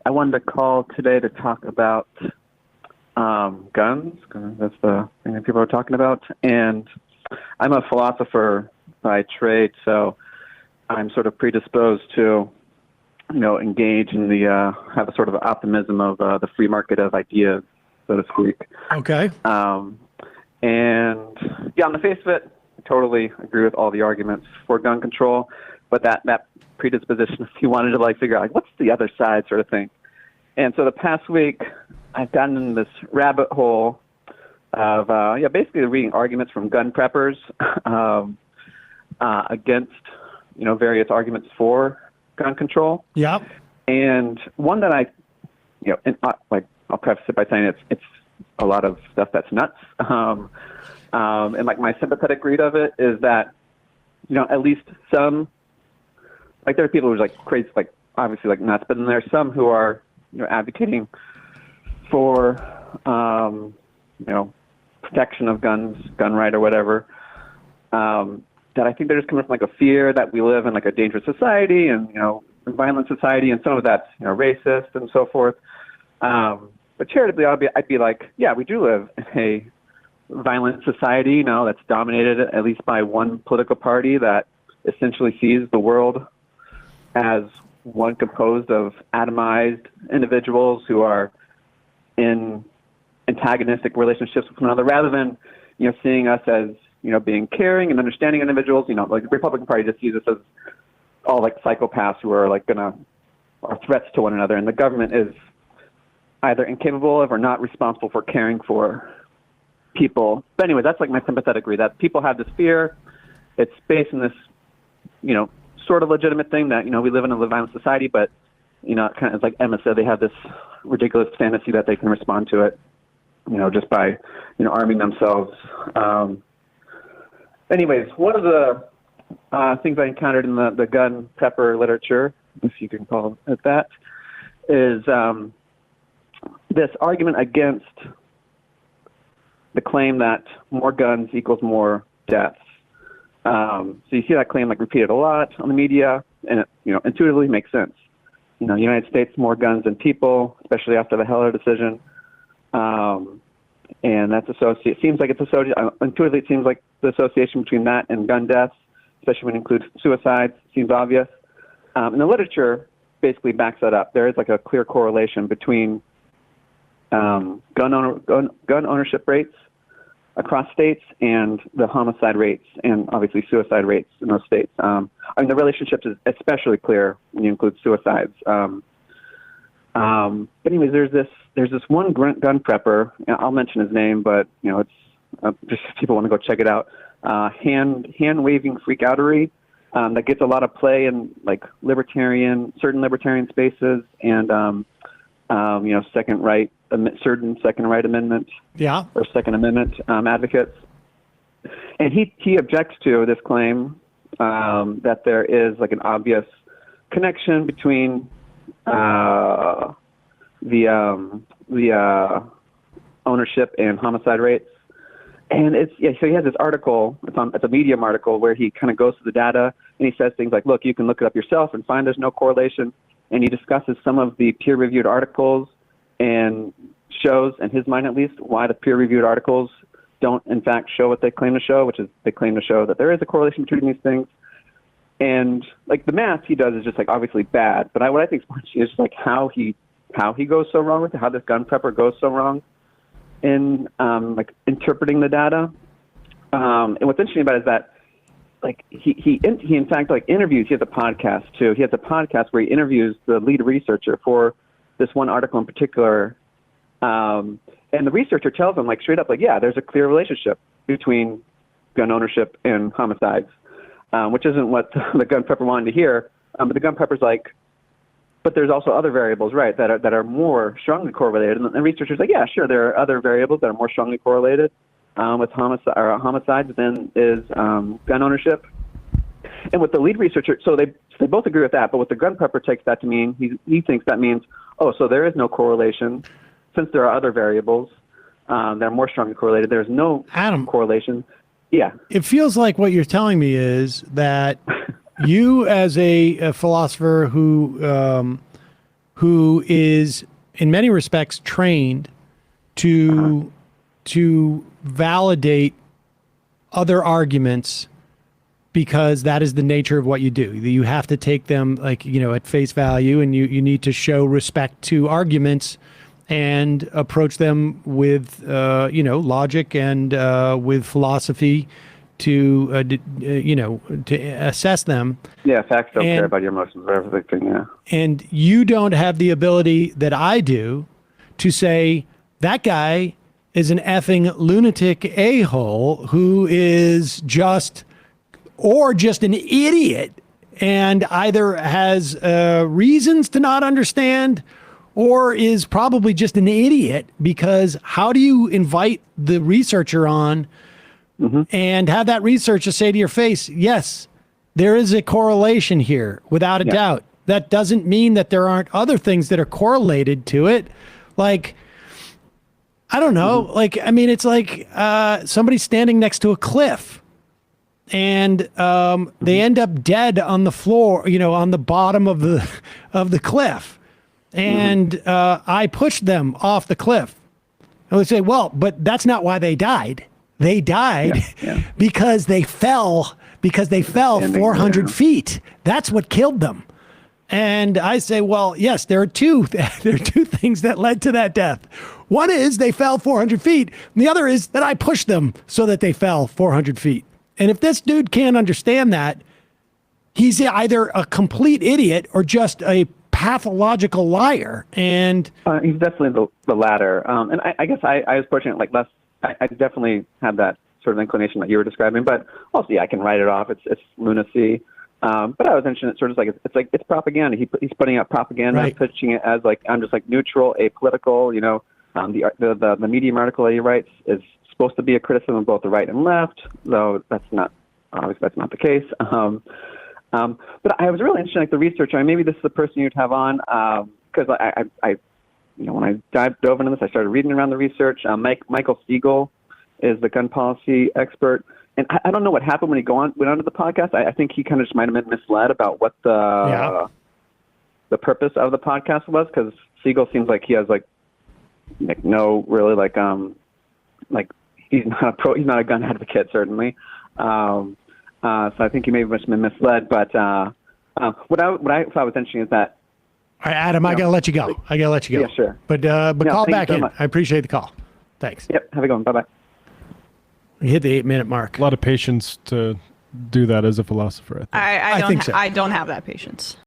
I wanted to call today to talk about guns. 'Cause that's the thing that people are talking about. And I'm a philosopher by trade, so I'm sort of predisposed to, engage in have a sort of optimism of the free market of ideas, so to speak. Okay. And yeah, on the face of it, I totally agree with all the arguments for gun control, but that predisposition, if you wanted to figure out what's the other side sort of thing. And so the past week, I've gotten in this rabbit hole of basically reading arguments from gun preppers against various arguments for gun control. Yeah. And one that I'll preface it by saying it's a lot of stuff that's nuts. And my sympathetic read of it is that, at least some, there are people who are crazy, obviously nuts, but then there are some who are, advocating for, protection of guns, gun right or whatever. That I think they're just coming from a fear that we live in a dangerous society and, a violent society, and some of that's, racist and so forth. But charitably, I'd be like, yeah, we do live in a violent society, that's dominated at least by one political party that essentially sees the world as one composed of atomized individuals who are in antagonistic relationships with one another, rather than, seeing us as, being caring and understanding individuals. The Republican Party just sees us as all psychopaths who are are threats to one another, and the government is either incapable of or not responsible for caring for people. But anyway, that's my sympathetic read, that people have this fear. It's based in this, sort of legitimate thing that, we live in a violent society, but, kind of like Emma said, they have this ridiculous fantasy that they can respond to it, just by, arming themselves. Anyways, one of the things I encountered in the gun prepper literature, if you can call it that, is this argument against the claim that more guns equals more deaths. So you see that claim repeated a lot on the media, and it, intuitively makes sense. The United States, more guns than people, especially after the Heller decision. And that's associated. It seems like it's associated. Intuitively, it seems like the association between that and gun deaths, especially when it includes suicides, seems obvious. And the literature basically backs that up. There is a clear correlation between gun ownership rates across states and the homicide rates and obviously suicide rates in those states. The relationship is especially clear when you include suicides. But anyways, there's this one gun prepper. I'll mention his name, but it's just if people want to go check it out. Hand waving freakoutery that gets a lot of play in certain libertarian spaces and certain second right amendment, or Second Amendment advocates. And he objects to this claim that there is an obvious connection between the ownership and homicide rates. And so he has this article, it's a Medium article where he kind of goes to the data and he says things like, look, you can look it up yourself and find there's no correlation. And he discusses some of the peer-reviewed articles and shows, in his mind at least, why the peer-reviewed articles don't in fact show what they claim to show, which is they claim to show that there is a correlation between these things. And the math he does is just obviously bad. But what I think is more interesting is how he goes so wrong with it, how this gun prepper goes so wrong in interpreting the data. And what's interesting about it is that he in fact interviews. He has a podcast too. He has a podcast where he interviews the lead researcher for this one article in particular. And the researcher tells him straight up yeah, there's a clear relationship between gun ownership and homicides, which isn't what the gun prepper wanted to hear. But the gun prepper's but there's also other variables, right, that are more strongly correlated. And the researcher's yeah, sure, there are other variables that are more strongly correlated with homicides than is gun ownership. And with the lead researcher, so they both agree with that. But what the gun prepper takes that to mean, he thinks that means, so there is no correlation, since there are other variables that are more strongly correlated. There's no correlation. Yeah. It feels like what you're telling me is that you, as a philosopher who who is in many respects trained to validate other arguments, because that is the nature of what you do. You have to take them like, at face value, and you need to show respect to arguments and approach them with, logic and with philosophy to assess them. Yeah, facts don't care about your emotions or everything, yeah. And you don't have the ability that I do to say, that guy is an effing lunatic a-hole who is just an idiot and either has reasons to not understand or is probably just an idiot, because how do you invite the researcher on and have that researcher say to your face, yes, there is a correlation here without a doubt. That doesn't mean that there aren't other things that are correlated to it. Like, I don't know. It's like somebody standing next to a cliff and they end up dead on the floor, on the bottom of the cliff. And I pushed them off the cliff. And they say, well, but that's not why they died. They died because they fell 400 feet. That's what killed them. And I say, well, yes, there are two things that led to that death. One is they fell 400 feet. And the other is that I pushed them so that they fell 400 feet. And if this dude can't understand that, he's either a complete idiot or just a pathological liar. And he's definitely the latter. And I guess I was fortunate, I definitely had that sort of inclination that you were describing, but also, I can write it off. It's lunacy. But I was interested in sort of it's propaganda. He's putting out propaganda, right, pitching it as I'm just neutral, apolitical. The Medium article that he writes is supposed to be a criticism of both the right and left, though obviously that's not the case. But I was really interested in the research. Maybe this is the person you'd have on, because I when I dove into this, I started reading around the research. Michael Siegel is the gun policy expert. And I don't know what happened when he went onto the podcast. I think he kind of just might have been misled about what the purpose of the podcast was, because Siegel seems like he has no really he's not a gun advocate, certainly. So I think he may have just been misled. But what I thought was interesting is that. All right, Adam, I gotta let you go. Yeah, sure. But call back in. I appreciate the call. Thanks. Yep. Have a good one. Bye-bye. We hit the 8-minute mark. A lot of patience to do that as a philosopher, I think. I think so. I don't have that patience.